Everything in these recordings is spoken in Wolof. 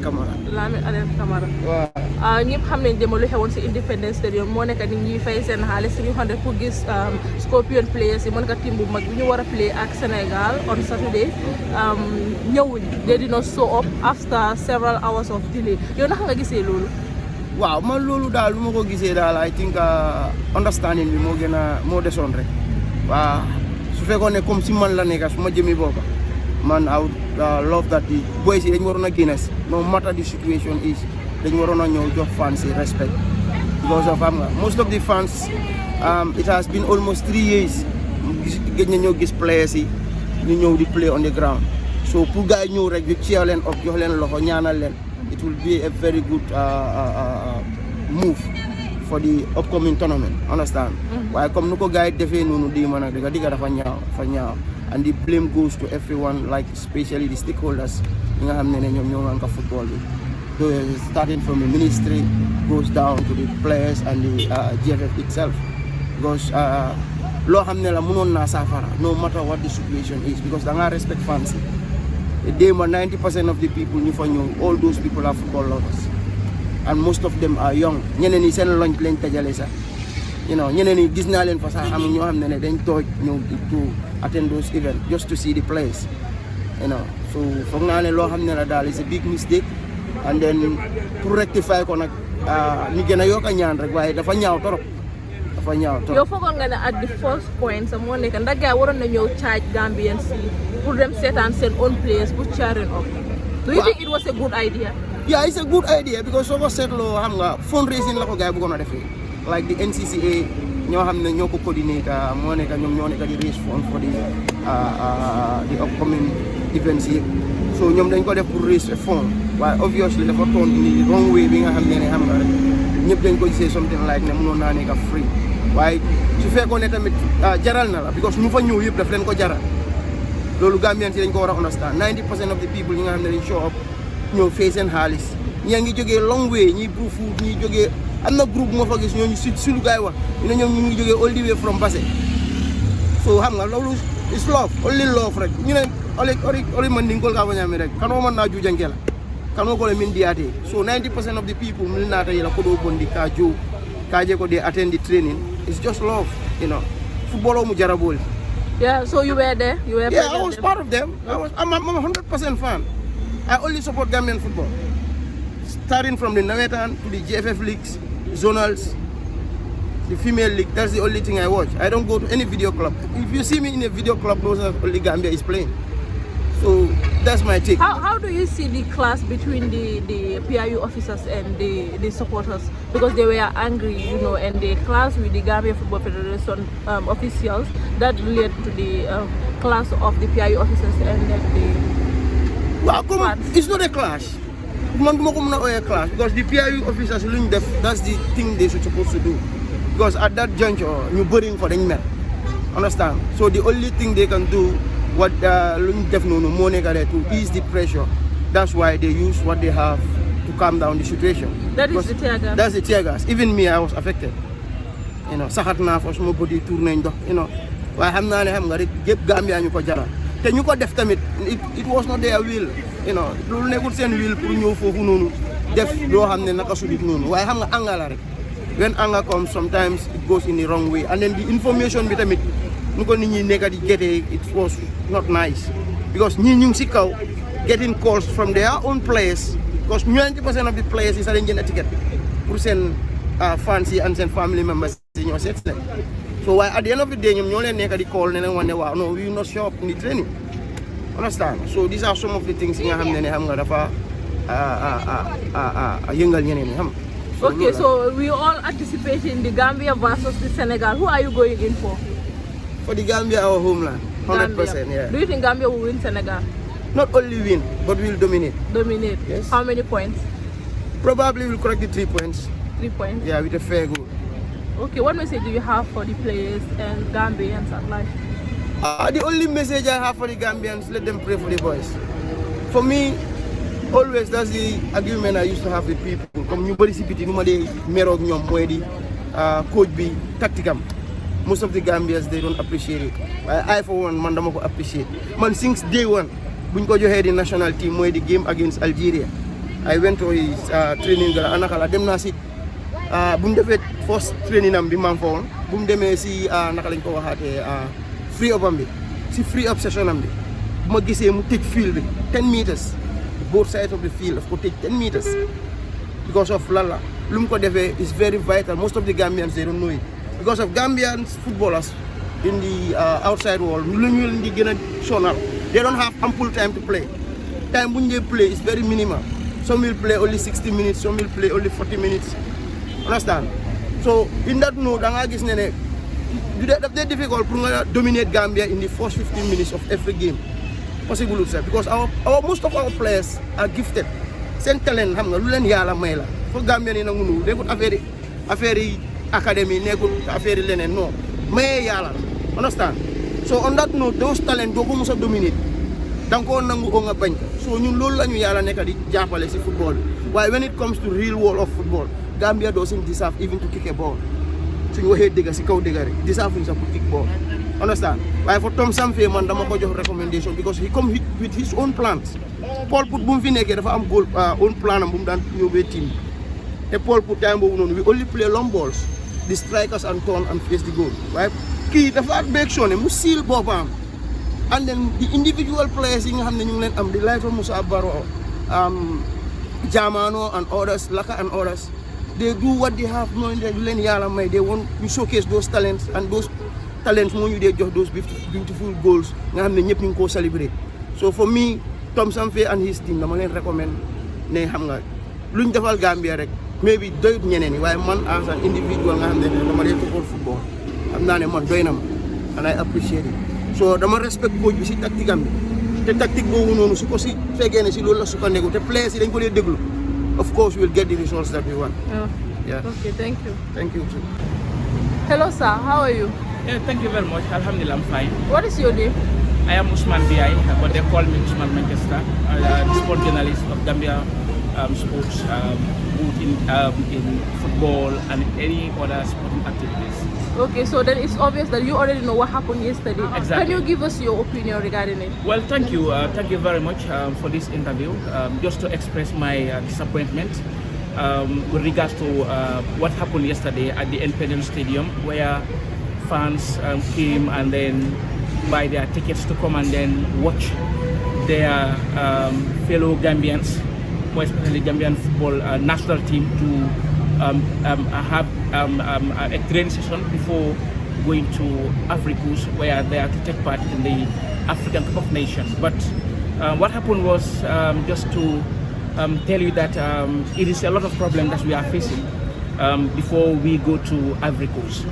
Camara. Lamine Allen Camara. waaw. ñëpp xam nañ dema lu xewoon si Independence Stadium moo nekk nit ñuy fay seen xaalis 300 pour gis Scorpion players yi moo nekk team bu mag bi ñu war a play ak Sénégal on Saturday ñëwuñ they did not show up after several hours of delay yow naka nga gisee loolu. waaw man loolu daal lu ma ko gisee daal I think understanding bi moo gën a moo desoon rek waaw su fekkoon ne comme si man la nekk su ma jëmi booba man I would love that the boys yi dañu waroon a génne no matter the situation is dañu waroon a ñëw jox fans yi respect because of most of the fans it has been almost 3 years gëj na ñëw gis players yi ñu ñëw di play on the ground so pour gars yi ñëw rek ñu cheer leen up jox leen loxo ñaanal leen it will be a very good move for the upcoming tournament understand waaye comme nu ko gars yi defee noonu di ma nag digga dafa ñaaw and the blame goes to everyone like especially the stakeholders yi nga xam ne ñoom ñoo ngi ko football bi starting from the ministry goes down to the players and the GFF itself because loo xam ne la mënoon naa saafara no matter what the situation is because da ngaa respect fans yi démb 90% of the people ñu fa ñëw all those people are football lovers and most of them are young ñeneen ñi seen lunch lañ tajale sax you know ñeneen ñi gis naa leen fa sax am ñoo xam ne dañ tooj ñëw to attend those events just to see the players you know so foog naa ne loo xam ne la daal is a big mistake and then pour rectify ko nag ñu gën a yokk a ñaan rek waaye dafa ñaaw torop yow foogoon nga ne at the first point sa moo nekk ndax gars waroon na ñëw charge Gambians yi pour dem seetaan seen own players pour cheering up do you think it was a good idea? Yeah, it's a good idea because soo ko seetloo xam nga fundraising la ko gars yi bëggoon a defee like the NCCA ñoo xam ne ñoo ko coordinate moo nekk ñoom ñoo nekk di raise fund for the upcoming events yi so ñoom dañ ko def pour raise a fund waaye obviously dafa toon ni wrong way bi nga xam ne xam nga rek ñëpp dañ ko gisee something like ne mënoon naa nekk free waaye su fekkoon ne tamit jaral na la because ñu fa ñëw yëpp daf leen ko jaral loolu Gambians yi dañ ko war a understand 90% of the people ñi nga xam ne dañ show up ñëw fay seen xaalis ñaa ngi jógee long way ñi Brufut ñi jógee am na groupe moo fa gis ñooñu si lu gaay wax ñu ne ñoom ñu ngi jógee all the way from Basse so xam nga loolu is love only love rek ñu ne oli man ndingol ka fañaami rek kanoo man naa juujanke la kanoo ko le min diyaate so 90% of the people mil naata yela ko ɗo bondi ka jow kaje ko de attend the training it's just love you know football o mu jarabol. Yeah, so you were there? Yeah, I was part of them. I'm a 100% fan. I only support Gambian football. Starting from the Nawetan to the GFF leagues, zonals, the female league, that's the only thing I watch. I don't go to any video club. If you see me in a video club, those are only Gambia is playing. So that's my take. How do you see the clash between the PIU officers and the supporters? Because they were angry, you know, and they clashed with the Gambia Football Federation officials. That led to the clash of the PIU officers and then the... Well, it's not a clash. A clash because the PIU officers, that's the thing they should supposed to do. Because at that juncture, you're burning for the men. Understand? So the only thing they can do what to ease the pressure. That's why they use what they have to calm down the situation. That is the tear gas. That's the tear gas. Even me, I was affected. You know, sahat na for small body tournament. You know, why ham get Gambia and you ko jara. Then you got def tamit. It was not their will. You know, lu nekkul sen will pour ñew fofu nonu def lo xamne naka sudit nonu. Why ham nga angala rek. When anger comes, sometimes it goes in the wrong way. And then the information bit tamit it was not nice because ñi si kaw getting calls from their own players because 90% of the players is arranging a ticket pour seen fans and seen family members ñoo seet so why at the end of the day ñoom ñoo leen nekk di call ne leen wane waaw no we not show up in the training understand so these are some of the things yi nga xam ne xam nga dafa yëngal ñeneen ñi xam. Okay, so we all anticipating the Gambia versus the Senegal. Who are you going in for? For the Gambia, our homeland, 100%. Yeah. Do you think Gambia will win Senegal? Not only win, but we'll dominate. Dominate. Yes. How many points? Probably we'll correct the 3 points. 3 points. Yeah, with a fair goal. Okay, what message do you have for the players and Gambians at large? The only message I have for the Gambians, let them pray for the boys. For me, always that's the argument I used to have with people. Comme ñu bari ci biti nu ma dé mérok ñom moy di coach bi tacticam. Most of the Gambians they don't appreciate it. I for one man dama ko appreciate. Man since day one buñ ko joxé di national team moy di game against Algeria. I went to his training anakala dem naa si bu mu defee first training am bi maa ngi fa woon bu mu demee si naka lañ ko waxaatee free up am bi si free up session am bi bu ma gisee mu tëj field bi 10 meters both sides of the field daf ko tëj 10 meters because of lan la lu mu ko defee is very vital. Most of the Gambians they don't know it because of Gambians footballers in the outside world lu ñu leen di gën a sonal. They don't have ample time to play. Time when they play is very minimal. Some will play only 60 minutes, some will play only 40 minutes. Understand? So in that note, it's very difficult to dominate Gambia in the first 15 minutes of every game. Possible, sir, because most of our players are gifted. Send talent, for Gambia, they could have a very academy, they could have very lenen, no. Understand? So on that note, those talent do ko dominate. Danko nangu o nga bañ. So ñun loolu lañu yàlla nekk di jàppale ci football. Why when it comes to real world of football, Gambia doesn't deserve even to kick a ball. Suñu waxee dëgg ci kaw dëgg rek, deserve ñu sax pour kick ball. Understand? Why for Tom Samfe man dama ko jox recommendation because he come with his own plans. Paul Put bu mu fi nekkee dafa am goal own plan am bu mu daan ñëwee team. Te Paul Put time boobu noonu we only play long balls. The strikers and turn and face the goal. Right? Kii dafa make sure ne mu seal boppam. And then the individual players in the life of Musa Barrow, Jamano and others, Laka and others, they do what they have knowing that they want to showcase those talents and those talents when they just those beautiful goals and celebrate. So for me, Tom Samfe and his team, I recommend ne hamga luñ defal Gambia rek maybe doyut ñeneen waaye man as an individual nga xam ne dama dee football football xam naa ne man doy na ma and I appreciate it. So dama respect coach bi si tactique am bi te tactique boobu noonu su ko si fekkee ne si loolu la sukkandiku te players yi dañ ko dee déglu of course we'll get the results that we want. Yeah. Okay, thank you. Thank you. Hello sir, how are you? Yeah, thank you very much. Alhamdulillah, I'm fine. What is your name? I am Usman B.I., but they call me Usman Manchester, the sport journalist of Gambia sports, both in football and any other sporting activities. Okay, so then it's obvious that you already know what happened yesterday. Exactly. Can you give us your opinion regarding it? Well, thank you very much for this interview. Just to express my disappointment with regards to what happened yesterday at the Independence Stadium, where fans came and then buy their tickets to come and then watch their fellow Gambians, more especially Gambian football national team, to have a training session before going to Africus, where they are to take part in the African Cup of Nations. But what happened was just to tell you that it is a lot of problems that we are facing before we go to Africus.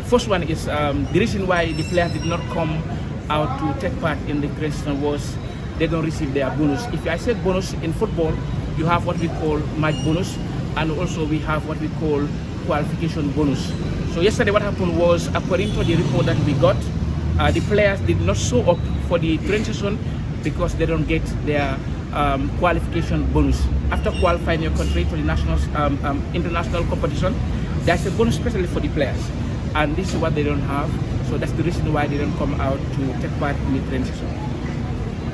First one is the reason why the players did not come out to take part in the training session was they don't receive their bonus. If I said bonus in football, you have what we call match bonus, and also we have what we call qualification bonus. So yesterday what happened was, according to the report that we got, the players did not show up for the training session because they don't get their qualification bonus. After qualifying your country to the national international competition, there's a bonus especially for the players, and this is what they don't have. So that's the reason why they don't come out to take part in the training session.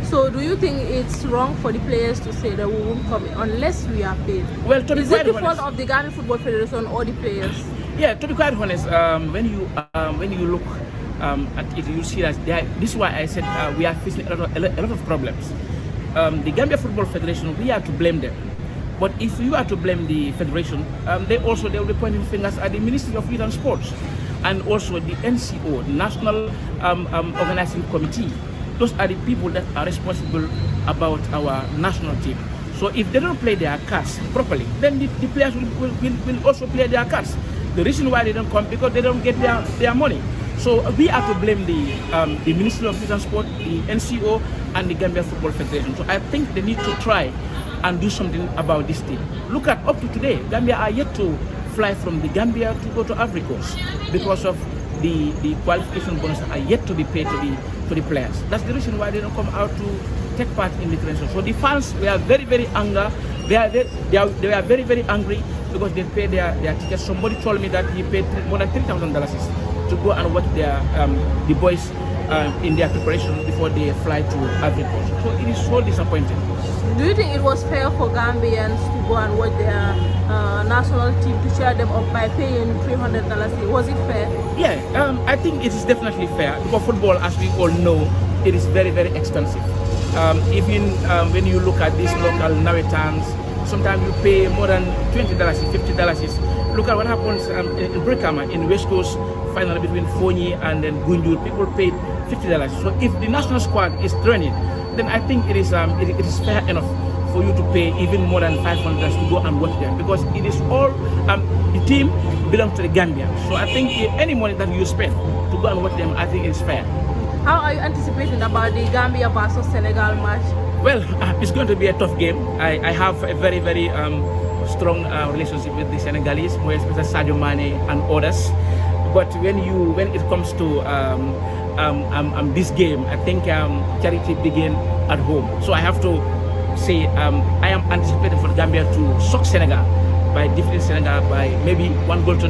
So do you think it's wrong for the players to say that we won't come unless we are paid? Well, to be is it the honest, fault of the Ghana Football Federation or the players? Yeah, to be quite honest, when you look at it, you see that this is why I said we are facing a lot of problems. The Gambia Football Federation, we are to blame them. But if you are to blame the federation, they will be pointing fingers at the Ministry of Youth and Sports, and also the NCO, the National Organizing Committee. Those are the people that are responsible about our national team. So if they don't play their cards properly, then the players will also play their cards. The reason why they don't come, because they don't get their money. So we are to blame the Ministry of Youth and Sport, the NCO, and the Gambia Football Federation. So I think they need to try and do something about this thing. Look at up to today, Gambia are yet to fly from the Gambia to go to Africos because of the qualification bonus are yet to be paid to the players. That's the reason why they don't come out to take part in the training. So the fans were very, very angry. They were very, very angry because they paid their tickets. Somebody told me that he paid more than $3,000 to go and watch the boys in their preparation before they fly to Africa. So it is so disappointing. Do you think it was fair for Gambians to go and watch their national team to cheer them up by paying $300? Was it fair? Yeah, I think it is definitely fair because football, as we all know, it is very, very expensive. Even when you look at these local Navetans, sometimes you pay more than $20, $50. Look at what happens in Brikama, in West Coast, final between Fonyi and then Gunjur. People paid $50. So if the national squad is training, then I think it is fair enough for you to pay even more than $500 to go and watch them, because it is all the team belongs to the Gambia. So I think any money that you spend to go and watch them, I think it's fair. How are you anticipating about the Gambia versus Senegal match? Well, it's going to be a tough game. I have a very, very strong relationship with the Senegalese, more especially Sadio Mane and others. But when it comes to this game, I think charity begins at home. So I have to say I am anticipating for Gambia to shock Senegal by defeating Senegal by maybe 1-0,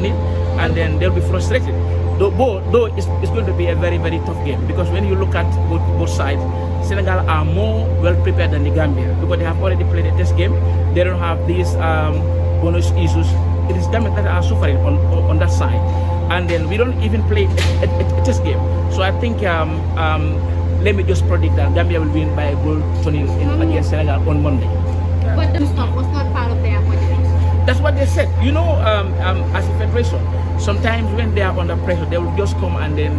and then they'll be frustrated. Though it's going to be a very, very tough game, because when you look at both sides, Senegal are more well prepared than the Gambia because they have already played a test game. They don't have these bonus issues. It is Gambia that are suffering on that side, and then we don't even play a test game. So I think let me just predict that Gambia will win by a goal turning against Senegal on Monday. But the stuff was not part of their budget. That's what they said. You know, as a federation, sometimes when they are under pressure, they will just come and then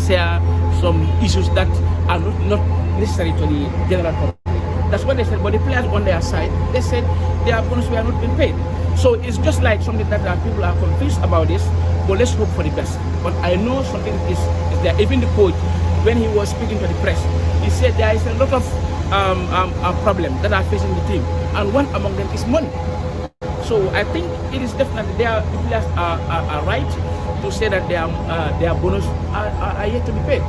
share some issues that are not necessary to the general public. That's what they said. But the players on their side, they said their bonus were not being paid. So it's just like something that people are confused about this. But let's hope for the best. But I know something is there. Even the coach, when he was speaking to the press, he said there is a lot of problems that are facing the team, and one among them is money. So I think it is definitely the players are right to say that their bonus are yet to be paid.